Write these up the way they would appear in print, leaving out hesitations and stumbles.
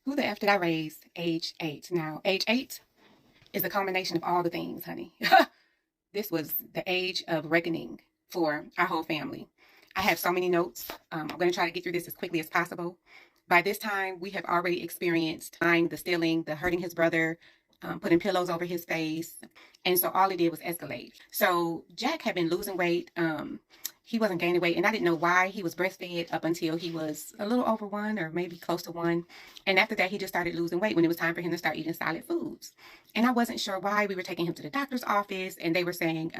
Who the F did I raise age 8? Now, age 8 is a combination of all the things, honey. This was the age of reckoning for our whole family. I have so many notes. I'm going to try to get through this as quickly as possible. By this time, we have already experienced lying, the stealing, the hurting his brother, putting pillows over his face. And so all it did was escalate. So Jack had been losing weight. He wasn't gaining weight, and I didn't know why. He was breastfed up until he was a little over 1 or maybe close to 1. And after that, he just started losing weight when it was time for him to start eating solid foods. And I wasn't sure why. We were taking him to the doctor's office, and they were saying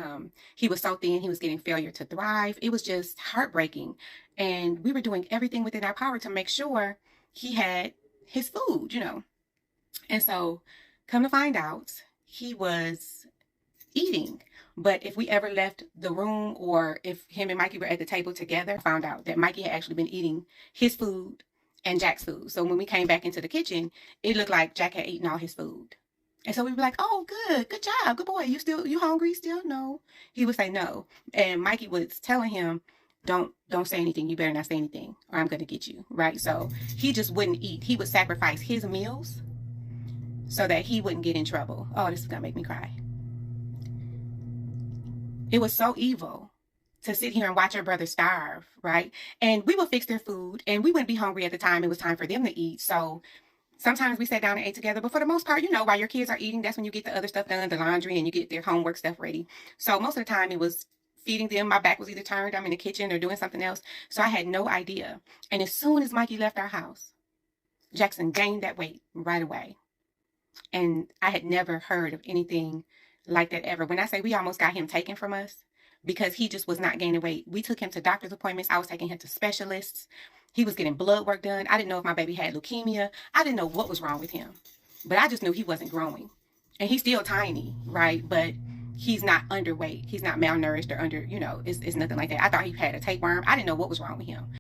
he was so thin, he was getting failure to thrive. It was just heartbreaking. And we were doing everything within our power to make sure he had his food, And so, come to find out, he was eating. But if we ever left the room, or if him and Mikey were at the table together, found out that Mikey had actually been eating his food and Jack's food. So when we came back into the kitchen, it looked like Jack had eaten all his food. And so we were like, oh, good job, good boy. You hungry still? No. He would say no. And Mikey was telling him, don't say anything. You better not say anything, or I'm going to get you, right? So he just wouldn't eat. He would sacrifice his meals so that he wouldn't get in trouble. Oh, this is going to make me cry. It was so evil to sit here and watch our brother starve, right? And we would fix their food, and we wouldn't be hungry at the time. It was time for them to eat. So sometimes we sat down and ate together. But for the most part, while your kids are eating, that's when you get the other stuff done, the laundry, and you get their homework stuff ready. So most of the time it was feeding them. My back was either turned, I'm in the kitchen, or doing something else. So I had no idea. And as soon as Mikey left our house, Jackson gained that weight right away. And I had never heard of anything like that ever. When I say we almost got him taken from us because he just was not gaining weight. We took him to doctor's appointments. I was taking him to specialists. He was getting blood work done. I didn't know if my baby had leukemia. I didn't know what was wrong with him. But I just knew he wasn't growing. And he's still tiny, right? But he's not underweight. He's not malnourished or it's nothing like that. I thought he had a tapeworm. I didn't know what was wrong with him.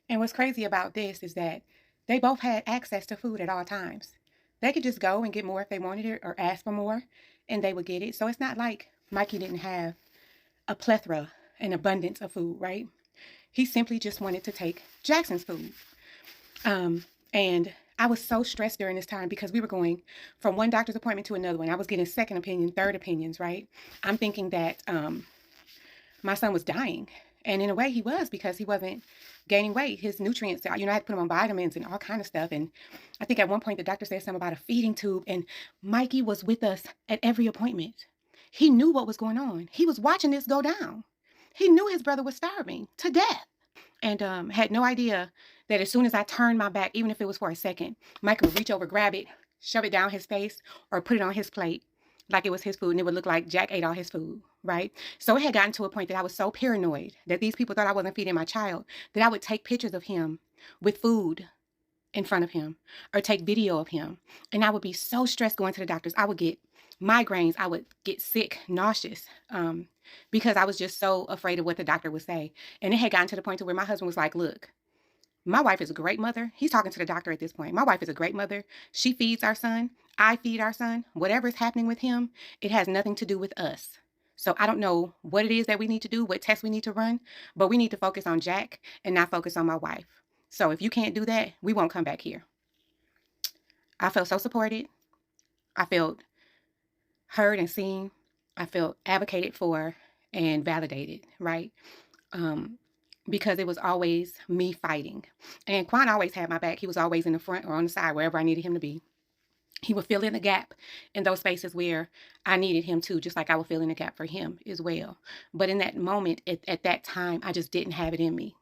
And what's crazy about this is that they both had access to food at all times. They could just go and get more if they wanted it, or ask for more, and they would get it. So it's not like Mikey didn't have a plethora, an abundance of food, right? He simply just wanted to take Jackson's food. And I was so stressed during this time because we were going from one doctor's appointment to another one. I was getting second opinion, third opinions, right? I'm thinking that my son was dying. And in a way he was, because he wasn't gaining weight. His nutrients, I had to put him on vitamins and all kind of stuff. And I think at one point the doctor said something about a feeding tube. And Mikey was with us at every appointment. He knew what was going on. He was watching this go down. He knew his brother was starving to death. And had no idea that as soon as I turned my back, even if it was for a second, Mikey would reach over, grab it, shove it down his face, or put it on his plate like it was his food, and it would look like Jack ate all his food, right? So it had gotten to a point that I was so paranoid that these people thought I wasn't feeding my child, that I would take pictures of him with food in front of him, or take video of him. And I would be so stressed going to the doctors. I would get migraines. I would get sick, nauseous, because I was just so afraid of what the doctor would say. And it had gotten to the point to where my husband was like, look, my wife is a great mother. He's talking to the doctor at this point. My wife is a great mother. She feeds our son. I feed our son. Whatever is happening with him, it has nothing to do with us. So I don't know what it is that we need to do, what tests we need to run, but we need to focus on Jack and not focus on my wife. So if you can't do that, we won't come back here. I felt so supported. I felt heard and seen. I felt advocated for and validated, right? Because it was always me fighting. And Quan always had my back. He was always in the front or on the side, wherever I needed him to be. He would fill in the gap in those spaces where I needed him to, just like I would fill in the gap for him as well. But in that moment, at that time, I just didn't have it in me.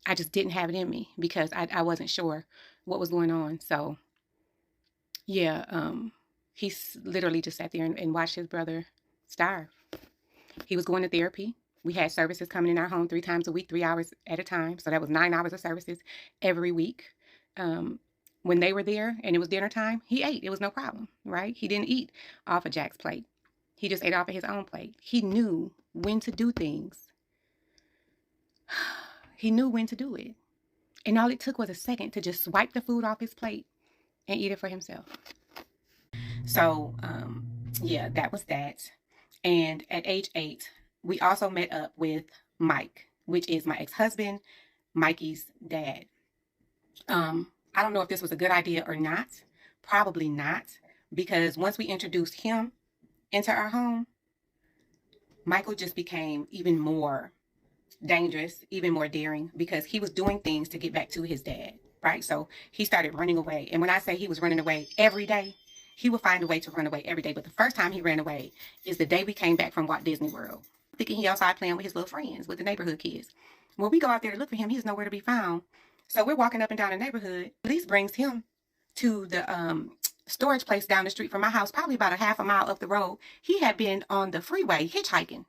I just didn't have it in me because I wasn't sure what was going on. So, yeah, he literally just sat there and watched his brother starve. He was going to therapy. We had services coming in our home 3 times a week, 3 hours at a time. So that was 9 hours of services every week. When they were there and it was dinner time, he ate. It was no problem, right? He didn't eat off of Jack's plate. He just ate off of his own plate. He knew when to do things. He knew when to do it. And all it took was a second to just swipe the food off his plate and eat it for himself. So, yeah, that was that. And at age 8, we also met up with Mike, which is my ex-husband, Mikey's dad. I don't know if this was a good idea or not. Probably not, because once we introduced him into our home, Michael just became even more dangerous, even more daring, because he was doing things to get back to his dad, right? So he started running away. And when I say he was running away every day, he would find a way to run away every day. But the first time he ran away is the day we came back from Walt Disney World, thinking he outside playing with his little friends, with the neighborhood kids. When we go out there to look for him, he's nowhere to be found. So we're walking up and down the neighborhood. Police brings him to the storage place down the street from my house, probably about a half a mile up the road. He had been on the freeway hitchhiking,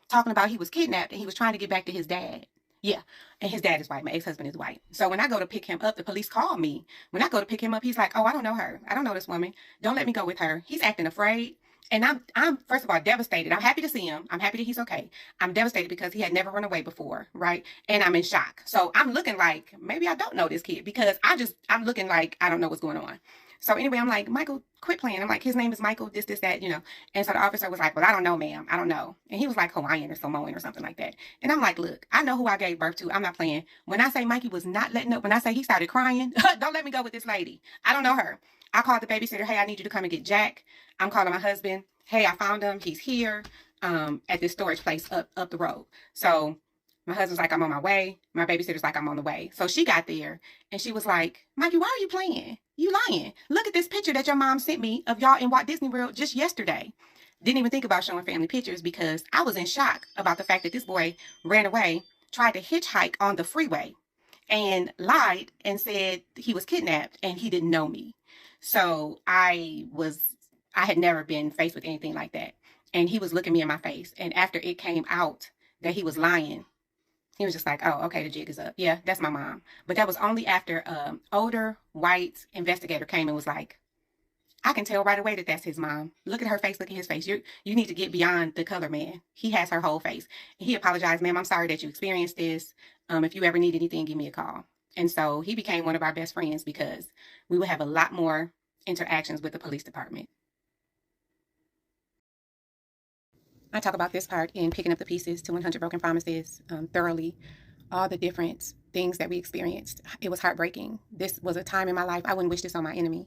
talking about he was kidnapped and he was trying to get back to his dad. Yeah, and his dad is white. My ex-husband is white. So when I go to pick him up, the police call me. When I go to pick him up, he's like, "Oh, I don't know her. I don't know this woman. Don't let me go with her." He's acting afraid. And I'm first of all devastated. I'm happy to see him. I'm happy that he's okay. I'm devastated because he had never run away before, right? And I'm in shock. So I'm looking like maybe I don't know this kid, because I'm looking like I don't know what's going on. So anyway, I'm like, "Michael, quit playing." I'm like, "His name is Michael, this, that, you know." And so the officer was like, "Well, I don't know, ma'am. I don't know." And he was like Hawaiian or Samoan or something like that. And I'm like, "Look, I know who I gave birth to. I'm not playing." When I say Mikey was not letting up, when I say he started crying, don't let me go with this lady. I don't know her. I called the babysitter. "Hey, I need you to come and get Jack." I'm calling my husband. "Hey, I found him. He's here at this storage place up the road." So my husband's like, "I'm on my way." My babysitter's like, "I'm on the way." So she got there and she was like, "Mikey, why are you playing? You lying. Look at this picture that your mom sent me of y'all in Walt Disney World just yesterday." Didn't even think about showing family pictures because I was in shock about the fact that this boy ran away, tried to hitchhike on the freeway, and lied and said he was kidnapped and he didn't know me. So I had never been faced with anything like that. And he was looking me in my face. And after it came out that he was lying, he was just like, "Oh, okay, the jig is up. Yeah, that's my mom." But that was only after an older white investigator came and was like, "I can tell right away that that's his mom. Look at her face. Look at his face. You need to get beyond the color man. He has her whole face." And he apologized. "Ma'am, I'm sorry that you experienced this. If you ever need anything, give me a call." And so he became one of our best friends because we would have a lot more interactions with the police department. I talk about this part in Picking Up the Pieces to 100 Broken Promises thoroughly. All the different things that we experienced. It was heartbreaking. This was a time in my life I wouldn't wish this on my enemy.